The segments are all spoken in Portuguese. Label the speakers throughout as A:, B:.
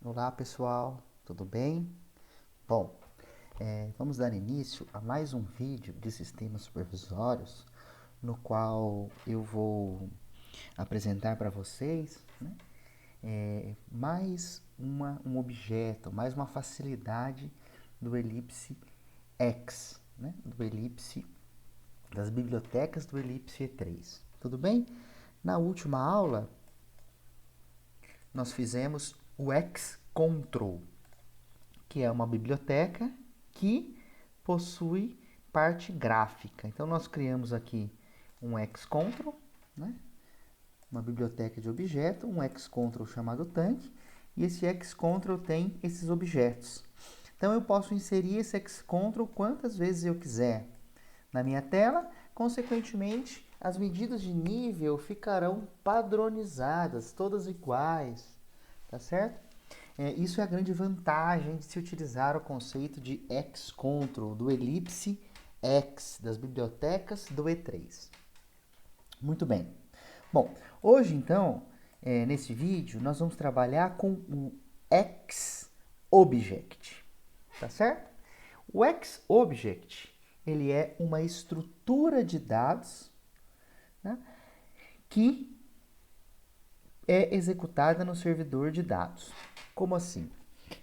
A: Olá pessoal, tudo bem? Bom, vamos dar início a mais um vídeo de sistemas supervisórios, no qual eu vou apresentar para vocês, né, um objeto, mais uma facilidade do Elipse X, né, do Elipse, das bibliotecas do Elipse E3. Tudo bem? Na última aula, nós fizemos o Xcontrol, que é uma biblioteca que possui parte gráfica. Então, nós criamos aqui um Xcontrol, né? Uma biblioteca de objeto, um Xcontrol chamado tanque, e esse Xcontrol tem esses objetos. Então, eu posso inserir esse Xcontrol quantas vezes eu quiser na minha tela. Consequentemente, as medidas de nível ficarão padronizadas, todas iguais, tá certo? Isso é a grande vantagem de se utilizar o conceito de Xcontrol, do Elipse X, das bibliotecas do E3. Muito bem. Bom, hoje então, nesse vídeo, nós vamos trabalhar com o XObject, tá certo? O XObject, ele é uma estrutura de dados, né, que é executada no servidor de dados. Como assim?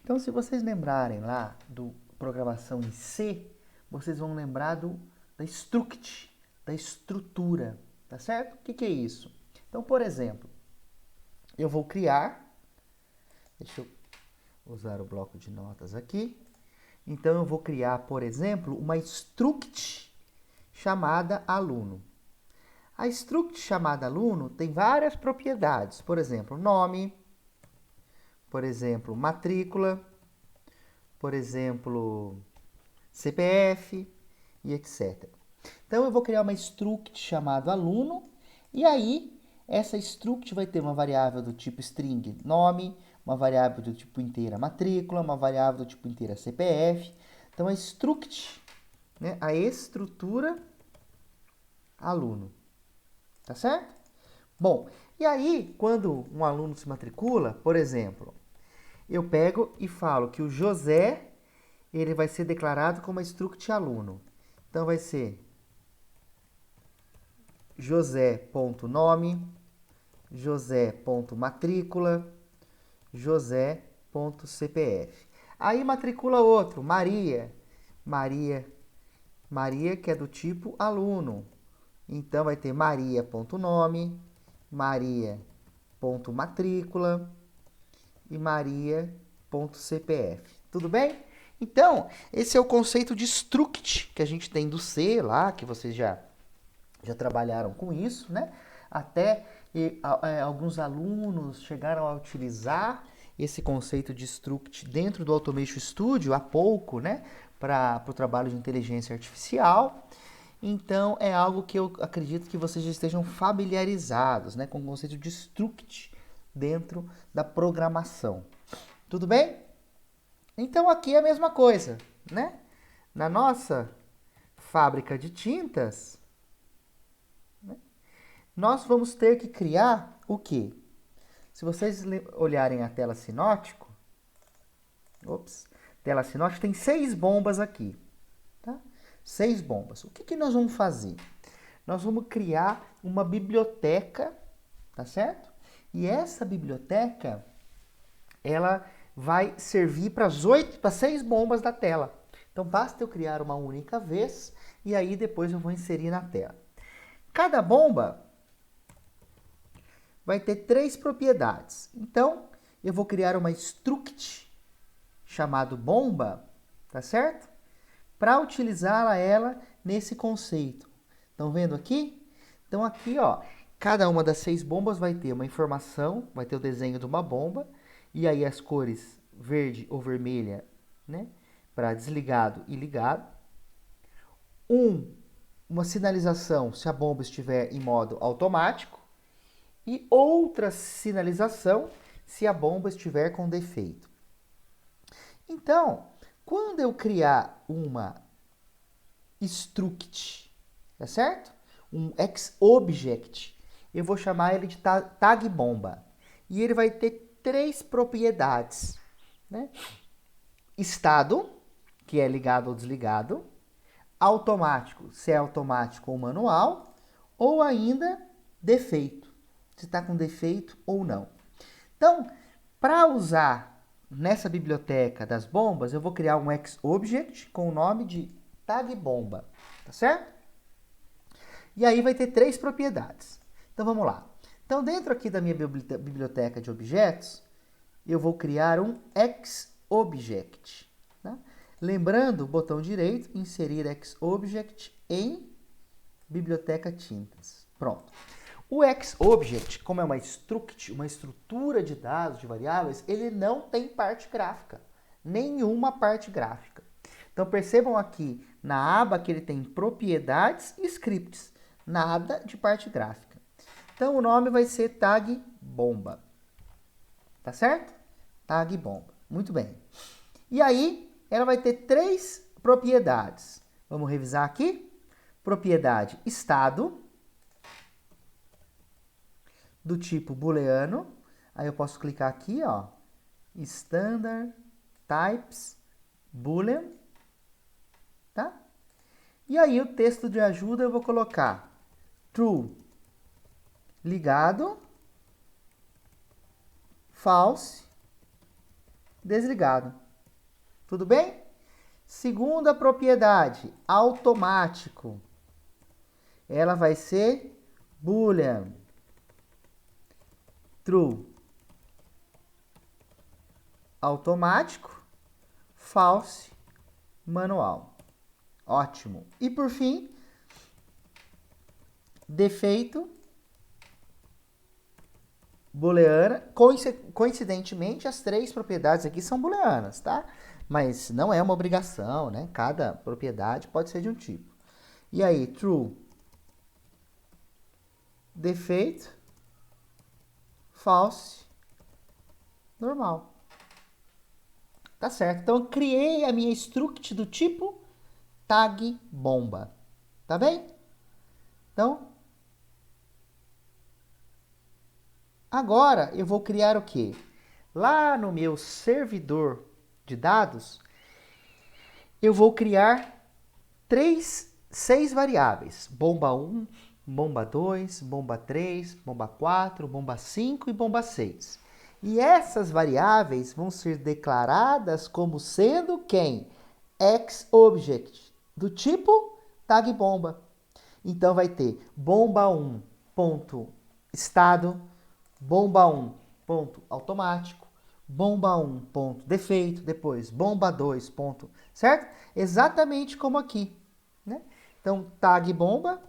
A: Então, se vocês lembrarem lá do programação em C, vocês vão lembrar da struct, da estrutura, tá certo? O que é isso? Então, por exemplo, eu vou criar, deixa eu usar o bloco de notas aqui. Então, eu vou criar, por exemplo, uma struct chamada aluno. A struct chamada aluno tem várias propriedades, por exemplo, nome, por exemplo, matrícula, por exemplo, CPF e etc. Então, eu vou criar uma struct chamada aluno, e aí essa struct vai ter uma variável do tipo string nome, uma variável do tipo inteira matrícula, uma variável do tipo inteira CPF. Então, a struct, né, a estrutura aluno, tá certo? Bom, e aí, quando um aluno se matricula, por exemplo, eu pego e falo que o José, ele vai ser declarado como struct aluno. Então, vai ser josé.nome, josé.matrícula, josé.cpf. Aí matricula outro, Maria. Maria que é do tipo aluno. Então, vai ter maria.nome, maria.matrícula e maria.cpf. Tudo bem? Então, esse é o conceito de struct que a gente tem do C lá, que vocês já trabalharam com isso, né? Até alguns alunos chegaram a utilizar esse conceito de struct dentro do Automation Studio há pouco, né? Para o trabalho de inteligência artificial. Então, é algo que eu acredito que vocês já estejam familiarizados, né, com o conceito de struct dentro da programação. Tudo bem? Então, aqui é a mesma coisa, né? Na nossa fábrica de tintas, nós vamos ter que criar o quê? Se vocês olharem a tela sinótico, tela sinótica tem 6 bombas aqui, tá? 6 bombas. O que nós vamos fazer? Nós vamos criar uma biblioteca, tá certo? E essa biblioteca, ela vai servir para as 6 bombas da tela. Então, basta eu criar uma única vez e aí depois eu vou inserir na tela. Cada bomba vai ter 3 propriedades. Então, eu vou criar uma struct chamado bomba, tá certo? Para utilizá-la ela nesse conceito. Estão vendo aqui? Então aqui, ó, cada uma das 6 bombas vai ter uma informação, vai ter o desenho de uma bomba, e aí as cores verde ou vermelha, né, para desligado e ligado. Uma sinalização se a bomba estiver em modo automático, e outra sinalização se a bomba estiver com defeito. Então, quando eu criar uma struct, tá certo? Um XObject, eu vou chamar ele de tag bomba. E ele vai ter 3 propriedades. né? Estado, que é ligado ou desligado. Automático, se é automático ou manual. Ou ainda defeito, se está com defeito ou não. Então, para usar nessa biblioteca das bombas, eu vou criar um XObject com o nome de tagBomba, tá certo? E aí vai ter 3 propriedades. Então vamos lá. Então dentro aqui da minha biblioteca de objetos, eu vou criar um XObject. Tá? Lembrando, botão direito, inserir XObject em biblioteca tintas. Pronto. O XObject, como é uma estrutura de dados, de variáveis, ele não tem parte gráfica. Nenhuma parte gráfica. Então percebam aqui na aba que ele tem propriedades e scripts. Nada de parte gráfica. Então o nome vai ser tagBomba. Tá certo? tagBomba. Muito bem. E aí ela vai ter 3 propriedades. Vamos revisar aqui. Propriedade estado, do tipo booleano. Aí eu posso clicar aqui, ó, standard types boolean, tá? E aí o texto de ajuda eu vou colocar true, ligado, false, desligado. Tudo bem? Segunda propriedade, automático. Ela vai ser boolean, true, automático, false, manual. Ótimo. E por fim, defeito, booleana. Coincidentemente, as 3 propriedades aqui são booleanas, tá? Mas não é uma obrigação, né? Cada propriedade pode ser de um tipo. E aí, true, defeito, false, normal. Tá certo. Então, eu criei a minha struct do tipo tagBomba. Tá bem? Então, agora eu vou criar o quê? Lá no meu servidor de dados, eu vou criar 6 variáveis. Bomba 1, bomba 2, bomba 3, bomba 4, bomba 5 e bomba 6. E essas variáveis vão ser declaradas como sendo quem? XObject, do tipo tagBomba. Então vai ter bomba 1 ponto estado, bomba 1 ponto automático, bomba 1 ponto defeito, depois bomba 2 ponto, certo? Exatamente como aqui, né? Então tagBomba,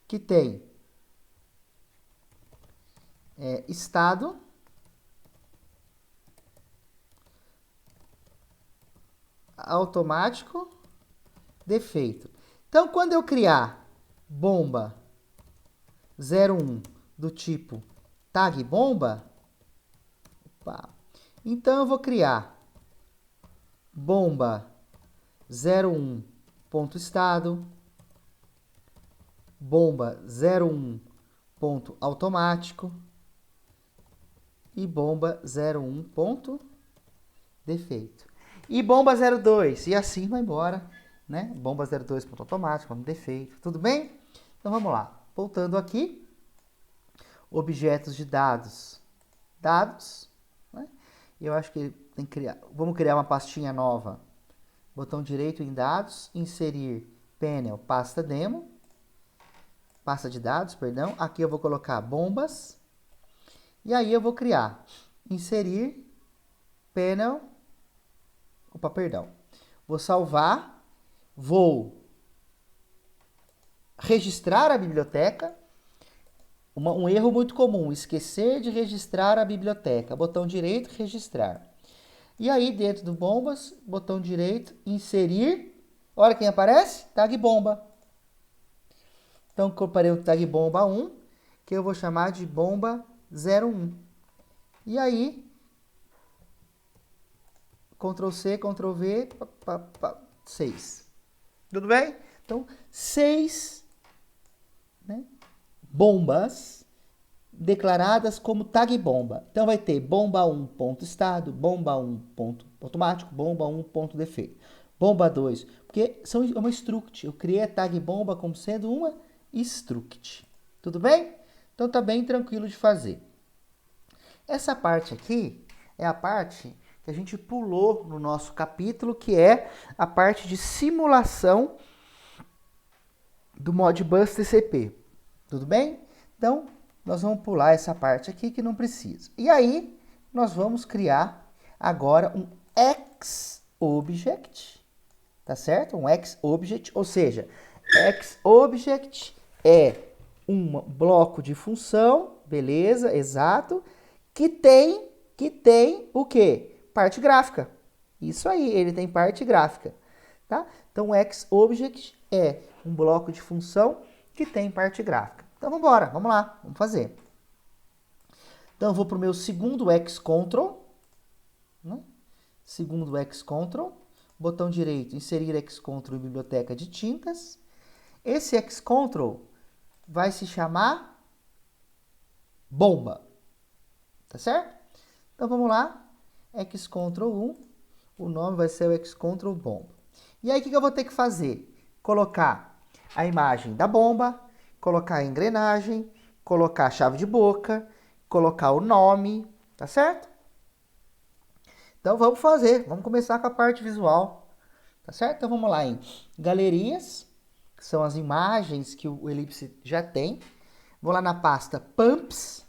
A: que tem estado, automático, defeito. Então, quando eu criar bomba 01 do tipo tagBomba, então eu vou criar bomba 01 ponto estado, bomba 01 ponto automático e bomba 01 ponto defeito. E bomba 02, e assim vai embora, né? Bomba 02 ponto automático, ponto defeito, tudo bem? Então vamos lá, voltando aqui, objetos de dados, né? Eu acho que tem que criar, vamos criar uma pastinha nova, botão direito em dados, inserir panel, pasta demo, pasta de dados, perdão, aqui eu vou colocar bombas, e aí eu vou criar, inserir panel, vou salvar, vou registrar a biblioteca, um erro muito comum, esquecer de registrar a biblioteca, botão direito, registrar. E aí dentro do bombas, botão direito, inserir, olha quem aparece, tagBomba. Então comparei o tagBomba 1, que eu vou chamar de bomba 01. E aí, Ctrl C, Ctrl V, 6. Tudo bem? Então, 6, né, bombas declaradas como tag bomba. Então vai ter bomba 1 ponto estado, bomba 1 ponto automático, bomba 1 ponto defeito, bomba 2, porque são uma struct. Eu criei a tag bomba como sendo uma struct. Tudo bem? Então tá bem tranquilo de fazer. Essa parte aqui é a parte que a gente pulou no nosso capítulo, que é a parte de simulação do Modbus TCP. Tudo bem? Então, nós vamos pular essa parte aqui que não precisa. E aí, nós vamos criar agora um XObject, tá certo? Um XObject, ou seja, XObject é um bloco de função, beleza, exato, que tem o quê? Parte gráfica. Isso aí, ele tem parte gráfica, tá? Então, o XObject é um bloco de função que tem parte gráfica. Então, vamos embora, vamos lá, vamos fazer. Então, eu vou para o meu segundo xcontrol, né? Segundo xcontrol, botão direito, inserir xcontrol em biblioteca de tintas. Esse xcontrol vai se chamar bomba, tá certo? Então, vamos lá, xcontrol 1, o nome vai ser o xcontrol bomba. E aí, o que eu vou ter que fazer? Colocar a imagem da bomba, colocar a engrenagem, colocar a chave de boca, colocar o nome, tá certo? Então vamos fazer, vamos começar com a parte visual, tá certo? Então vamos lá em galerias, que são as imagens que o Ellipse já tem. Vou lá na pasta Pumps.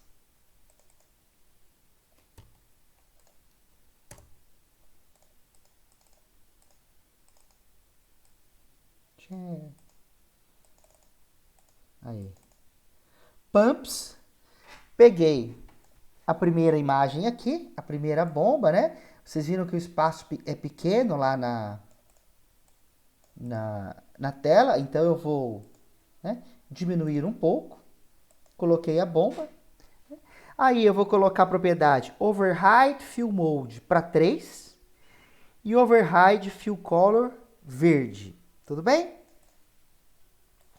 A: Aí. Pumps. Peguei a primeira imagem aqui, a primeira bomba, né? Vocês viram que o espaço é pequeno lá na tela, então eu vou, né, diminuir um pouco. Coloquei a bomba. Aí eu vou colocar a propriedade Override Fill Mode para 3 e Override Fill Color verde. Tudo bem?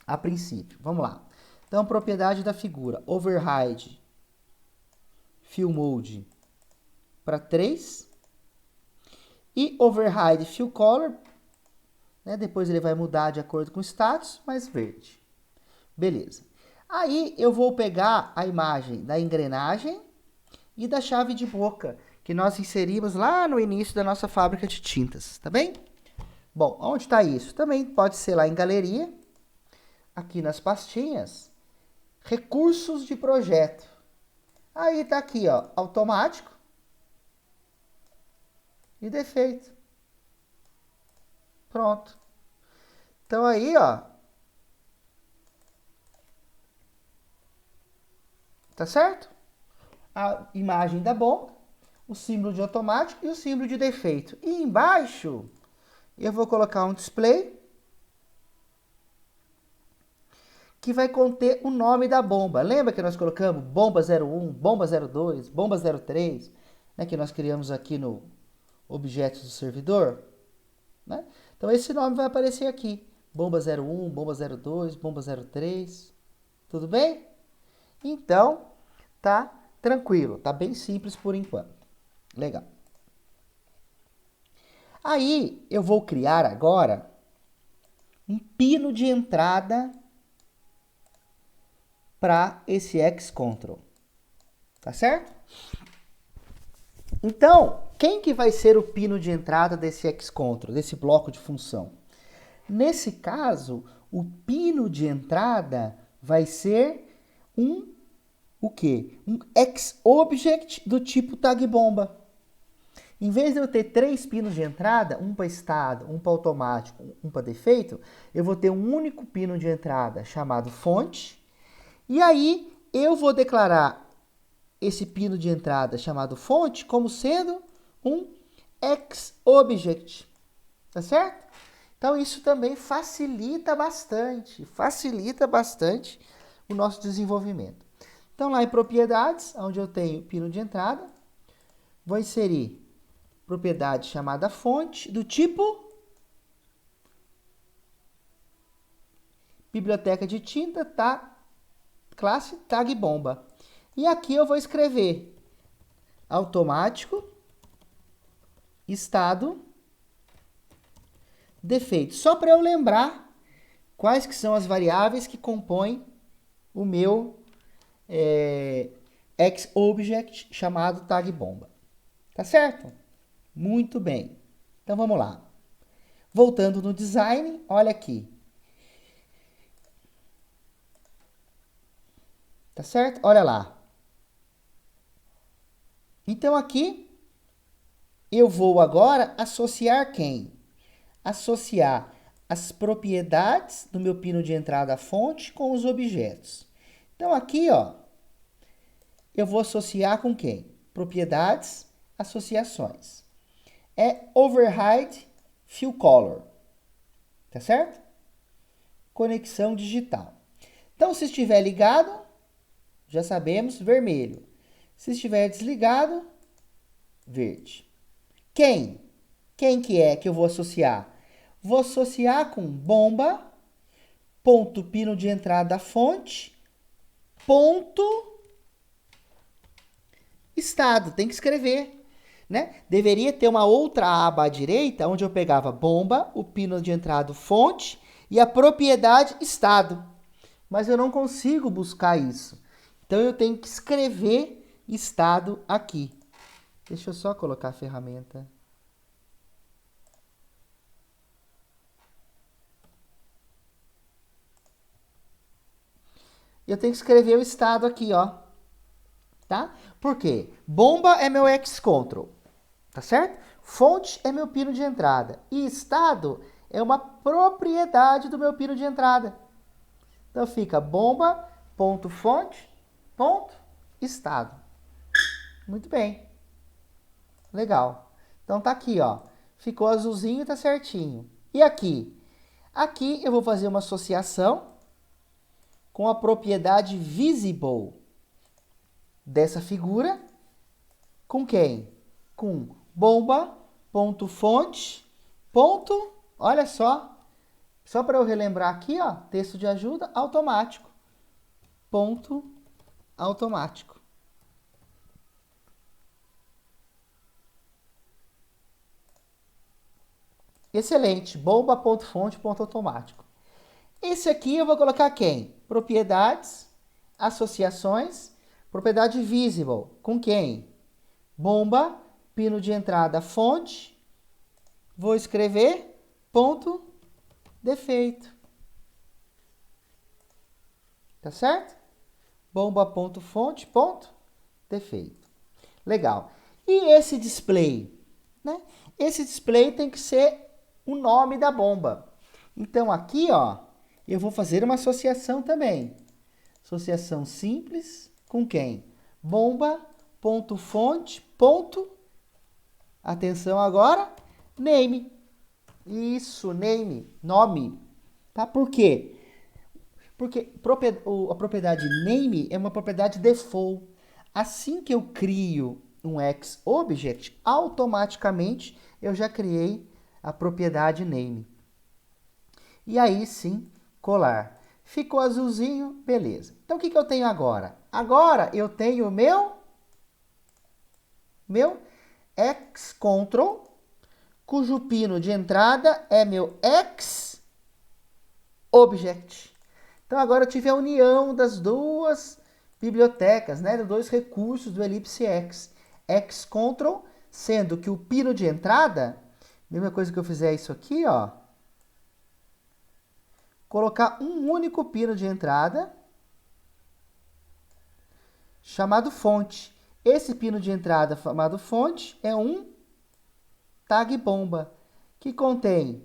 A: A princípio. Vamos lá. Então, propriedade da figura. Override Fill Mode para 3 e Override Fill Color, né, depois ele vai mudar de acordo com o status, mas verde. Beleza. Aí eu vou pegar a imagem da engrenagem e da chave de boca, que nós inserimos lá no início da nossa fábrica de tintas, tá bem? Bom, onde está isso? Também pode ser lá em galeria, aqui nas pastinhas, recursos de projeto. Aí tá aqui, ó, automático e defeito. Pronto. Então aí, ó, tá certo? A imagem da bomba, o símbolo de automático e o símbolo de defeito. E embaixo eu vou colocar um display que vai conter o nome da bomba. Lembra que nós colocamos bomba 01, bomba 02, bomba 03, né, que nós criamos aqui no objetos do servidor? Né? Então esse nome vai aparecer aqui. Bomba 01, bomba 02, bomba 03. Tudo bem? Então, tá tranquilo, tá bem simples por enquanto. Legal. Aí eu vou criar agora um pino de entrada para esse xcontrol. Tá certo? Então, quem que vai ser o pino de entrada desse xcontrol, desse bloco de função? Nesse caso, o pino de entrada vai ser o quê? Um XObject do tipo tag bomba. Em vez de eu ter 3 pinos de entrada, um para estado, um para automático, um para defeito, eu vou ter um único pino de entrada chamado fonte. E aí eu vou declarar esse pino de entrada chamado fonte como sendo um XObject. Tá certo? Então isso também facilita bastante o nosso desenvolvimento. Então lá em propriedades, onde eu tenho pino de entrada, vou inserir propriedade chamada fonte do tipo biblioteca de tinta, tá? Classe tag bomba. E aqui eu vou escrever automático, estado, defeito. Só para eu lembrar quais que são as variáveis que compõem o meu XObject chamado tag bomba. Tá certo? Muito bem. Então vamos lá. Voltando no design, olha aqui. Tá certo? Olha lá. Então aqui eu vou agora associar quem? Associar as propriedades do meu pino de entrada fonte com os objetos. Então aqui, ó, eu vou associar com quem? Propriedades, associações. É override fill color. Tá certo? Conexão digital. Então, se estiver ligado, já sabemos, vermelho. Se estiver desligado, verde. Quem? Quem que é que eu vou associar? Vou associar com bomba, ponto pino de entrada fonte, ponto estado. Tem que escrever, né? Deveria ter uma outra aba à direita, onde eu pegava bomba, o pino de entrada fonte e a propriedade estado. Mas eu não consigo buscar isso. Então, eu tenho que escrever estado aqui. Deixa eu só colocar a ferramenta. Eu tenho que escrever o estado aqui, ó. Tá? Por quê? Bomba é meu xcontrol. Tá certo? Fonte é meu pino de entrada. E estado é uma propriedade do meu pino de entrada. Então, fica bomba.fonte, ponto, estado. Muito bem. Legal. Então, tá aqui, ó. Ficou azulzinho e tá certinho. E aqui? Aqui eu vou fazer uma associação com a propriedade visible dessa figura. Com quem? Com bomba.fonte, ponto, olha só para eu relembrar aqui, ó, texto de ajuda, automático, ponto, automático. Excelente, bomba.fonte, ponto automático. Esse aqui eu vou colocar quem? Propriedades, associações, propriedade visible, com quem? Bomba, pino de entrada, fonte, vou escrever, ponto, defeito. Tá certo? Bomba.fonte, ponto, defeito. Legal. E esse display? Né? Esse display tem que ser o nome da bomba. Então, aqui, ó, eu vou fazer uma associação também. Associação simples com quem? Bomba.fonte, ponto, atenção agora, name. Isso, name, nome. Tá? Por quê? Porque a propriedade name é uma propriedade default. Assim que eu crio um XObject, automaticamente eu já criei a propriedade name. E aí sim, colar. Ficou azulzinho, beleza. Então o que eu tenho agora? Agora eu tenho o meu xcontrol, cujo pino de entrada é meu XObject. Então agora eu tive a união das duas bibliotecas, né, dos dois recursos do Ellipse X. Xcontrol, sendo que o pino de entrada, mesma coisa que eu fizer isso aqui, ó, colocar um único pino de entrada chamado fonte. Esse pino de entrada chamado fonte é um tag bomba, que contém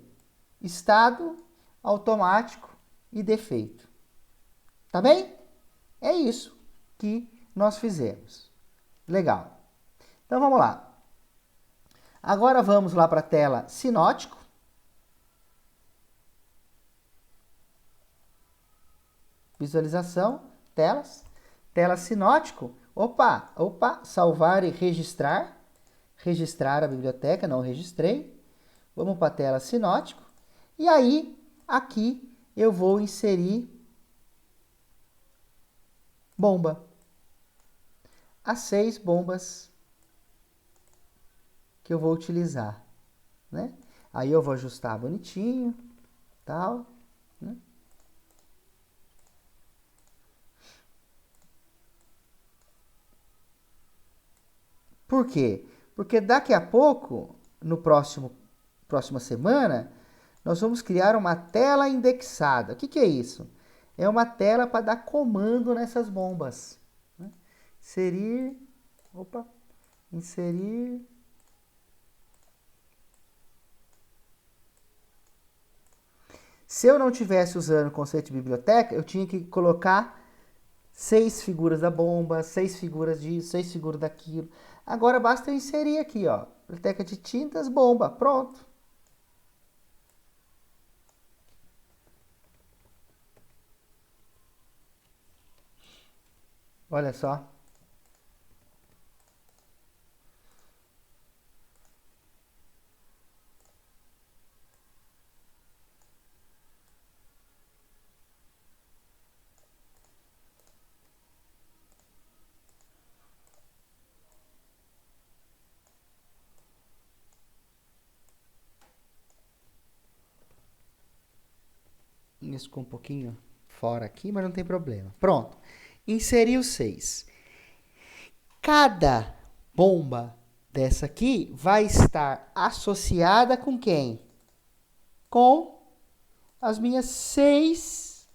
A: estado, automático e defeito. Tá bem? É isso que nós fizemos. Legal. Então vamos lá. Agora vamos lá para a tela sinótico. Visualização, telas. Tela sinótico. Opa, salvar e registrar. Registrar a biblioteca, não registrei. Vamos para a tela sinótico. E aí, aqui eu vou inserir bomba. as 6 bombas que eu vou utilizar, né? Aí eu vou ajustar bonitinho, tal, né? Por quê? Porque daqui a pouco, no próxima semana, nós vamos criar uma tela indexada. O que é isso? É uma tela para dar comando nessas bombas. Né? Inserir. Se eu não tivesse usando o conceito de biblioteca, eu tinha que colocar 6 figuras da bomba, 6 figuras disso, 6 figuras daquilo. Agora basta eu inserir aqui, ó, biblioteca de tintas, bomba, pronto. Olha só. Isso ficou um pouquinho fora aqui, mas não tem problema. Pronto. Inseri os 6. Cada bomba dessa aqui vai estar associada com quem? Com as minhas 6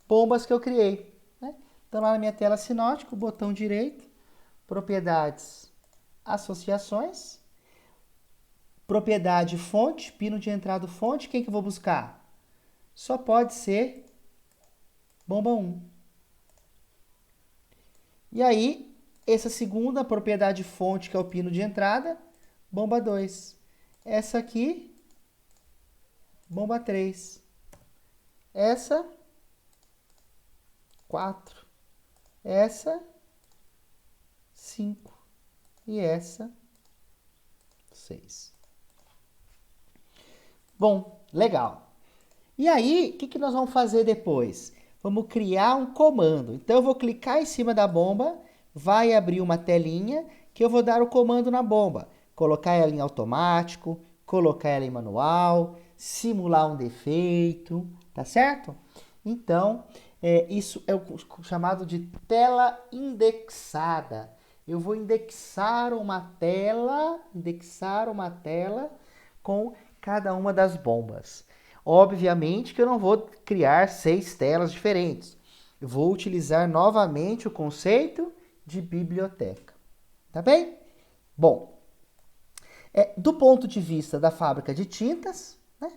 A: bombas que eu criei. Né? Então, lá na minha tela sinótica, o botão direito, propriedades, associações, propriedade fonte, pino de entrada fonte, quem que eu vou buscar? Só pode ser bomba 1. E aí, essa segunda propriedade fonte, que é o pino de entrada, bomba 2. Essa aqui, bomba 3. Essa, 4. Essa, 5. E essa, 6. Bom, legal. E aí, o que nós vamos fazer depois? Vamos criar um comando. Então, eu vou clicar em cima da bomba, vai abrir uma telinha que eu vou dar o comando na bomba. Colocar ela em automático, colocar ela em manual, simular um defeito, tá certo? Então, isso é o chamado de tela indexada. Eu vou indexar uma tela com cada uma das bombas. Obviamente que eu não vou criar 6 telas diferentes. Eu vou utilizar novamente o conceito de biblioteca. Tá bem? Bom, do ponto de vista da fábrica de tintas, né,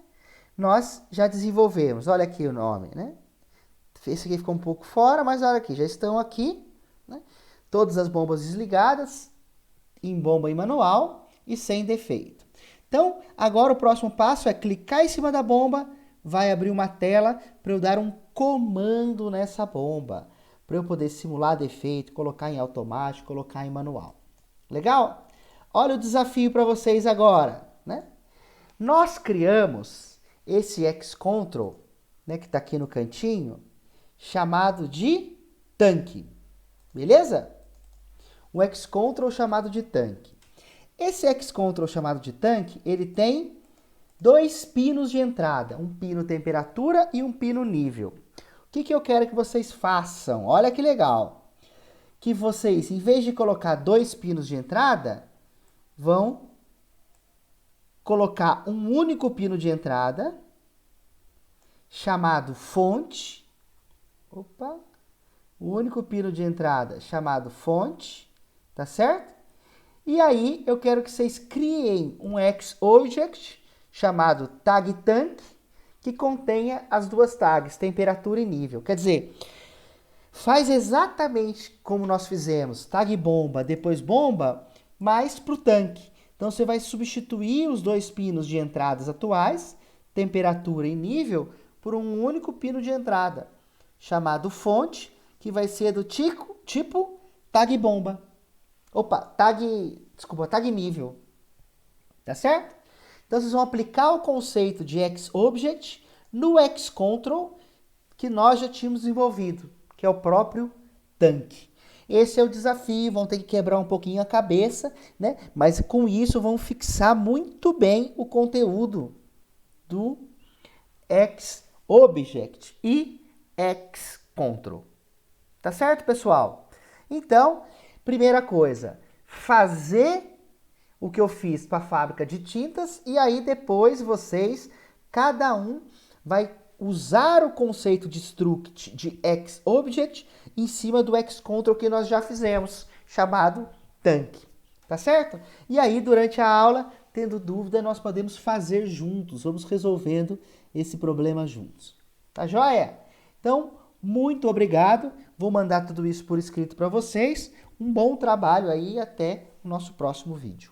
A: nós já desenvolvemos. Olha aqui o nome, né? Esse aqui ficou um pouco fora, mas olha aqui, já estão aqui, né? Todas as bombas desligadas, em bomba e manual e sem defeito. Então, agora o próximo passo é clicar em cima da bomba, vai abrir uma tela para eu dar um comando nessa bomba, para eu poder simular defeito, colocar em automático, colocar em manual. Legal? Olha o desafio para vocês agora, né? Nós criamos esse Xcontrol, né, que está aqui no cantinho, chamado de tanque. Beleza? O Xcontrol chamado de tanque. Esse Xcontrol chamado de tanque, ele tem 2 pinos de entrada, um pino temperatura e um pino nível. O que eu quero que vocês façam? Olha que legal! Que vocês, em vez de colocar 2 pinos de entrada, vão colocar um único pino de entrada, chamado fonte. Opa! O único pino de entrada chamado fonte, tá certo? E aí, eu quero que vocês criem um Xobject chamado tag_tank, que contenha as 2 tags, temperatura e nível. Quer dizer, faz exatamente como nós fizemos, tag bomba, depois bomba, mas para o tanque. Então, você vai substituir os 2 pinos de entradas atuais, temperatura e nível, por um único pino de entrada, chamado fonte, que vai ser do tipo tag bomba. Tag nível. Tá certo? Então, vocês vão aplicar o conceito de Xobject no Xcontrol que nós já tínhamos desenvolvido, que é o próprio tanque. Esse é o desafio, vão ter que quebrar um pouquinho a cabeça, né? Mas com isso vão fixar muito bem o conteúdo do XObject e XControl. Tá certo, pessoal? Então, primeira coisa, fazer o que eu fiz para a fábrica de tintas e aí depois vocês, cada um, vai usar o conceito de struct de XObject em cima do XControl que nós já fizemos, chamado tanque. Tá certo? E aí, durante a aula, tendo dúvida, nós podemos fazer juntos, vamos resolvendo esse problema juntos. Tá joia? Então, muito obrigado. Vou mandar tudo isso por escrito para vocês. Um bom trabalho aí e até o nosso próximo vídeo.